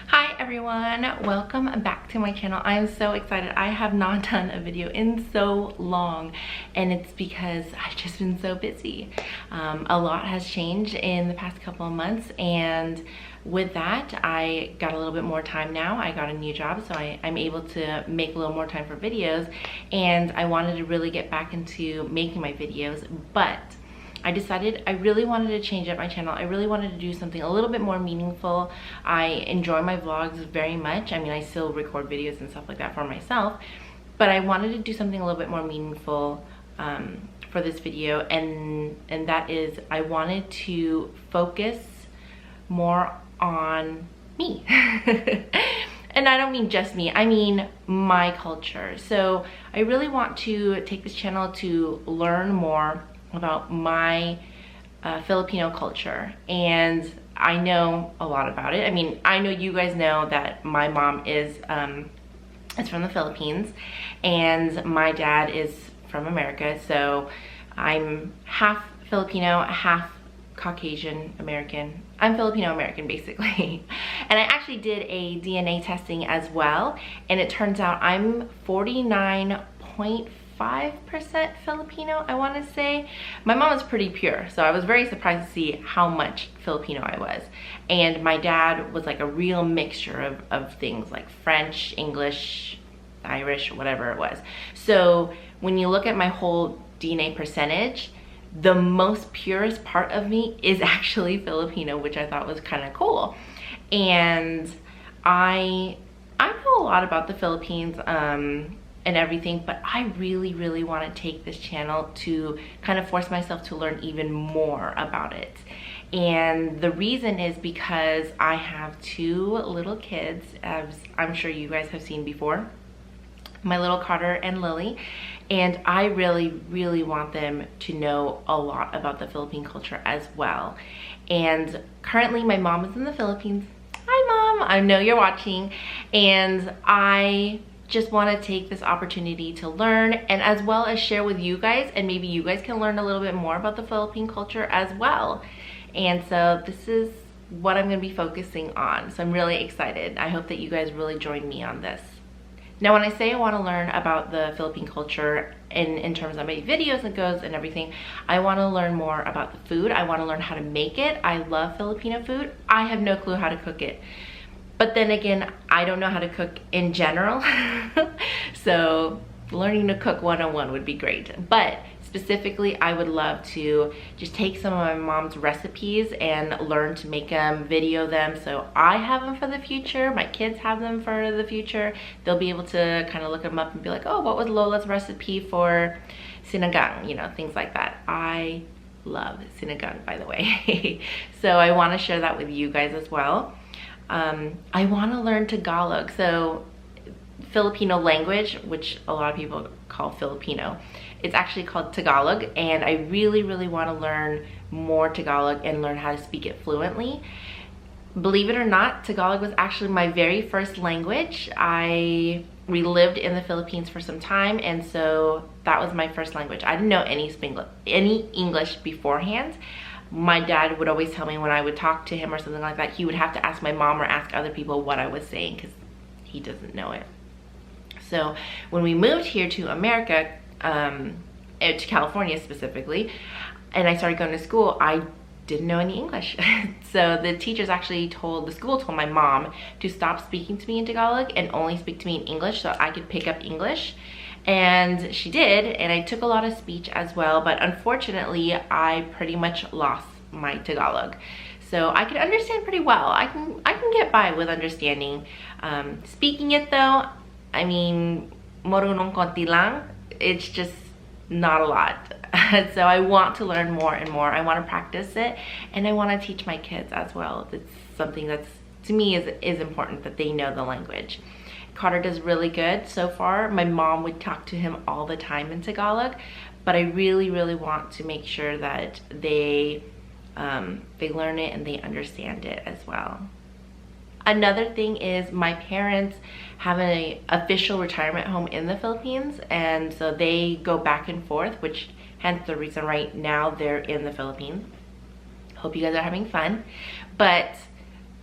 Hi everyone, welcome back to my channel. I am so excited. I have not done a video in so long, and it's because I've just been so busy. A lot has changed in the past couple of months, and with that I got a little bit more time now. I got a new job, so I'm able to make a little more time for videos, and I wanted to really get back into making my videos, but I decided I really wanted to change up my channel. I really wanted to do something a little bit more meaningful. I enjoy my vlogs very much. I mean, I still record videos and stuff like that for myself, but I wanted to do something a little bit more meaningful for this video, and that is I wanted to focus more on me. And I don't mean just me, I mean my culture. So I really want to take this channel to learn more about my Filipino culture, and I know a lot about it. I mean, I know you guys know that my mom is from the Philippines and my dad is from America, so I'm half Filipino, half Caucasian American. I'm Filipino American basically. And I actually did a DNA testing as well, and it turns out I'm 49.5% Filipino, I want to say. My mom is pretty pure, so I was very surprised to see how much Filipino I was. And my dad was like a real mixture of things like French, English, Irish, whatever it was. So when you look at my whole DNA percentage, the most purest part of me is actually Filipino, which I thought was kind of cool. And I know a lot about the Philippines and everything, but I really want to take this channel to kind of force myself to learn even more about it. And the reason is because I have two little kids, as I'm sure you guys have seen before, my little Carter and Lily, and I really want them to know a lot about the Philippine culture as well. And currently my mom is in the Philippines. Hi Mom, I know you're watching, and I just want to take this opportunity to learn, and as well as share with you guys, and maybe you guys can learn a little bit more about the Philippine culture as well. And so this is what I'm going to be focusing on, so I'm really excited. I hope that you guys really join me on this. Now when I say I want to learn about the Philippine culture in terms of my videos and goes and everything, I want to learn more about the food. I want to learn how to make it. I love Filipino food. I have no clue how to cook it. But then again, I don't know how to cook in general. So learning to cook 101 would be great. But specifically, I would love to just take some of my mom's recipes and learn to make them, video them, so I have them for the future, my kids have them for the future. They'll be able to kind of look them up and be like, oh, what was Lola's recipe for sinigang? You know, things like that. I love sinigang, by the way. So I want to share that with you guys as well. I want to learn Tagalog, so Filipino language, which a lot of people call Filipino. It's actually called Tagalog, and I really want to learn more Tagalog and learn how to speak it fluently. Believe it or not, Tagalog was actually my very first language. We lived in the Philippines for some time, and so that was my first language. I didn't know any English beforehand. My dad would always tell me when I would talk to him or something like that, he would have to ask my mom or ask other people what I was saying because he doesn't know it. So when we moved here to America, to California specifically, and I started going to school, I didn't know any English. So the teachers actually the school told my mom to stop speaking to me in Tagalog and only speak to me in English so I could pick up English. And she did, and I took a lot of speech as well, but unfortunately I pretty much lost my Tagalog. So I can understand pretty well. I can get by with understanding. Speaking it though, I mean, marunong konti lang. It's just not a lot. So I want to learn more and more. I want to practice it, and I want to teach my kids as well. It's something that's, to me, is important, that they know the language. Carter does really good so far. My mom would talk to him all the time in Tagalog, but I really want to make sure that they learn it and they understand it as well. Another thing is my parents have an official retirement home in the Philippines, and so they go back and forth, which hence the reason right now they're in the Philippines. Hope you guys are having fun. But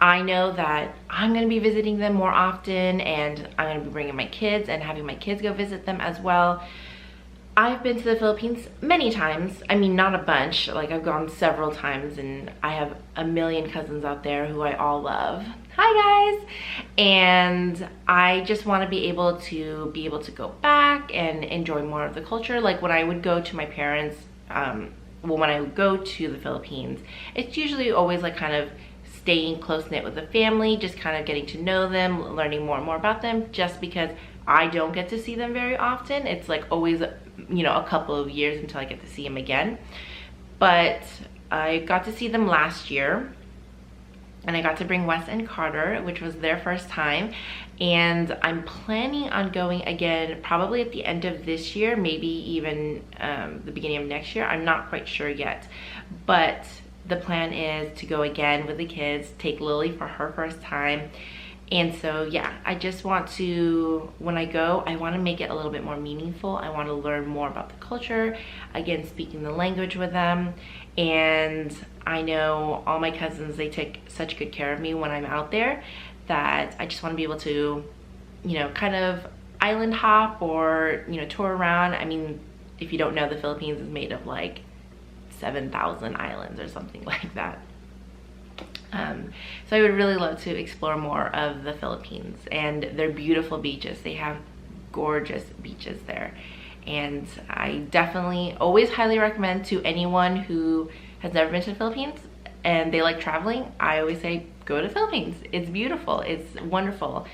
I know that I'm gonna be visiting them more often, and I'm gonna be bringing my kids and having my kids go visit them as well. I've been to the Philippines many times. I mean, not a bunch, like I've gone several times, and I have a million cousins out there who I all love. Hi guys! And I just want to be able to go back and enjoy more of the culture. Like when I would go to my parents, well, when I would go to the Philippines, it's usually always like kind of staying close-knit with the family, just kind of getting to know them, learning more and more about them, just because I don't get to see them very often. It's like always, you know, a couple of years until I get to see them again. But I got to see them last year, and I got to bring Wes and Carter, which was their first time. And I'm planning on going again probably at the end of this year, maybe even the beginning of next year. I'm not quite sure yet, but the plan is to go again with the kids, take Lily for her first time. And so yeah, I just want to, when I go, I want to make it a little bit more meaningful. I want to learn more about the culture, again, speaking the language with them. And I know all my cousins, they take such good care of me when I'm out there, that I just want to be able to, you know, kind of island hop or, you know, tour around. I mean, if you don't know, the Philippines is made of like 7,000 islands or something like that. So I would really love to explore more of the Philippines and their beautiful beaches. They have gorgeous beaches there. And I definitely always highly recommend to anyone who has never been to the Philippines and they like traveling, I always say, go to the Philippines. It's beautiful, it's wonderful.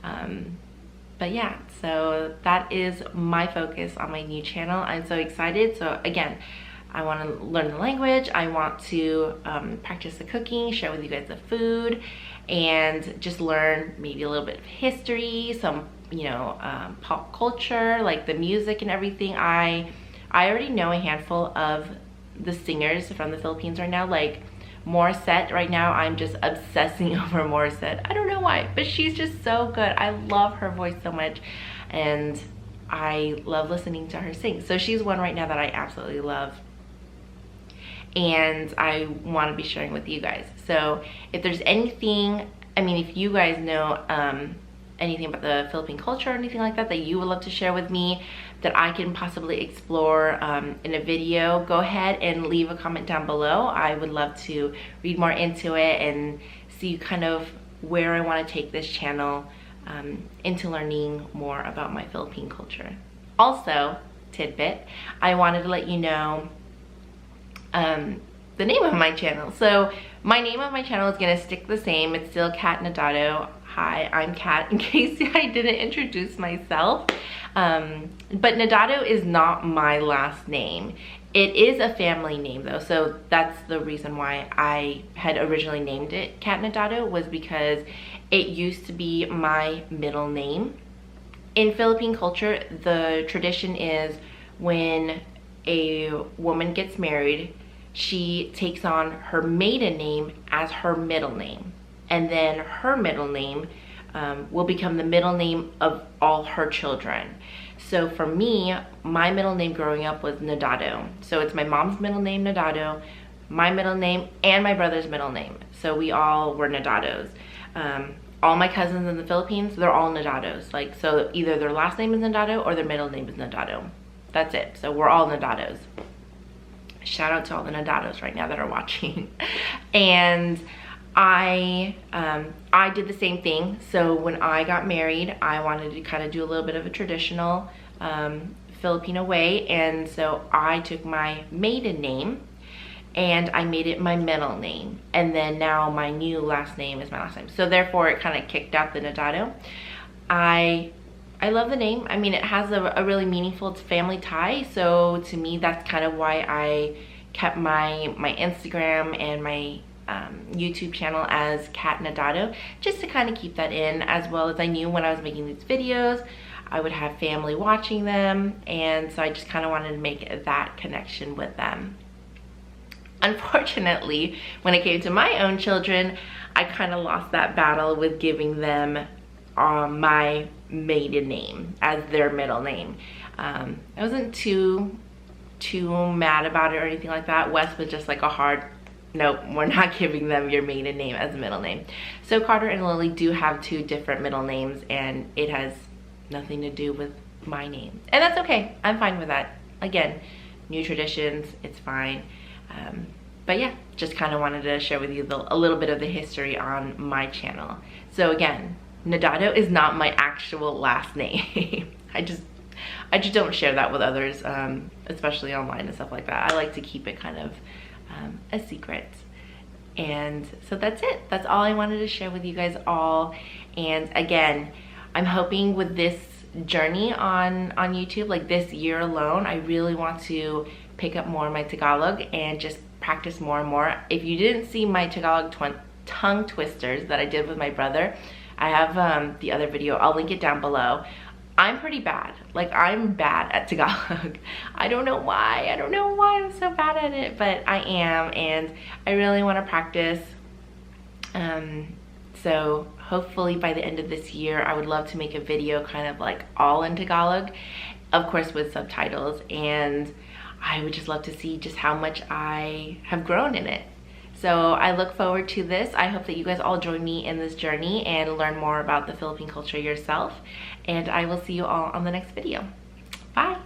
But yeah, so that is my focus on my new channel. I'm so excited. So again, I want to learn the language, I want to practice the cooking, share with you guys the food, and just learn maybe a little bit of history, some, you know, pop culture, like the music and everything. I already know a handful of the singers from the Philippines right now, like Morissette. Right now I'm just obsessing over Morissette. I don't know why, but she's just so good. I love her voice so much, and I love listening to her sing. So she's one right now that I absolutely love, and I want to be sharing with you guys. So if there's anything, I mean, if you guys know anything about the Philippine culture or anything like that that you would love to share with me, that I can possibly explore in a video, go ahead and leave a comment down below. I would love to read more into it and see kind of where I want to take this channel into learning more about my Philippine culture. Also, tidbit, I wanted to let you know the name of my channel. So my name of my channel is gonna stick the same. It's still Kat Nadado. Hi, I'm Kat, in case I didn't introduce myself. But Nadado is not my last name. It is a family name though, so that's the reason why I had originally named it Kat Nadado, was because it used to be my middle name. In Philippine culture, the tradition is when a woman gets married, she takes on her maiden name as her middle name, and then her middle name will become the middle name of all her children. So for me, my middle name growing up was Nadado. So it's my mom's middle name, Nadado, my middle name, and my brother's middle name. So we all were Nadados. All my cousins in the Philippines, they're all Nadados. Like, so either their last name is Nadado or their middle name is Nadado. That's it. So we're all Nadados. Shout out to all the Nadados right now that are watching. And I did the same thing. So when I got married, I wanted to kind of do a little bit of a traditional Filipino way, and so I took my maiden name and I made it my middle name, and then now my new last name is my last name. So therefore it kind of kicked out the Nadado. I love the name. I mean, it has a really meaningful family tie. So to me, that's kind of why I kept my Instagram and my YouTube channel as Kat Nadado, just to kind of keep that in, as well as I knew when I was making these videos, I would have family watching them. And so I just kind of wanted to make that connection with them. Unfortunately, when it came to my own children, I kind of lost that battle with giving them my maiden name as their middle name. I wasn't too mad about it or anything like that. Wes was just like a hard nope, we're not giving them your maiden name as a middle name. So Carter and Lily do have 2 different middle names, and it has nothing to do with my name. And that's okay, I'm fine with that. Again, new traditions, it's fine. But yeah, just kind of wanted to share with you a little bit of the history on my channel. So again, Nadado is not my actual last name. I just don't share that with others, especially online and stuff like that. I like to keep it kind of a secret. And so that's it. That's all I wanted to share with you guys all. And again, I'm hoping with this journey on YouTube, like this year alone, I really want to pick up more of my Tagalog and just practice more and more. If you didn't see my Tagalog tongue twisters that I did with my brother, I have the other video. I'll link it down below. I'm pretty bad. Like, I'm bad at Tagalog. I don't know why. I don't know why I'm so bad at it, but I am, and I really want to practice. So hopefully by the end of this year, I would love to make a video kind of like all in Tagalog, of course with subtitles, and I would just love to see just how much I have grown in it. So I look forward to this. I hope that you guys all join me in this journey and learn more about the Philippine culture yourself. And I will see you all on the next video. Bye.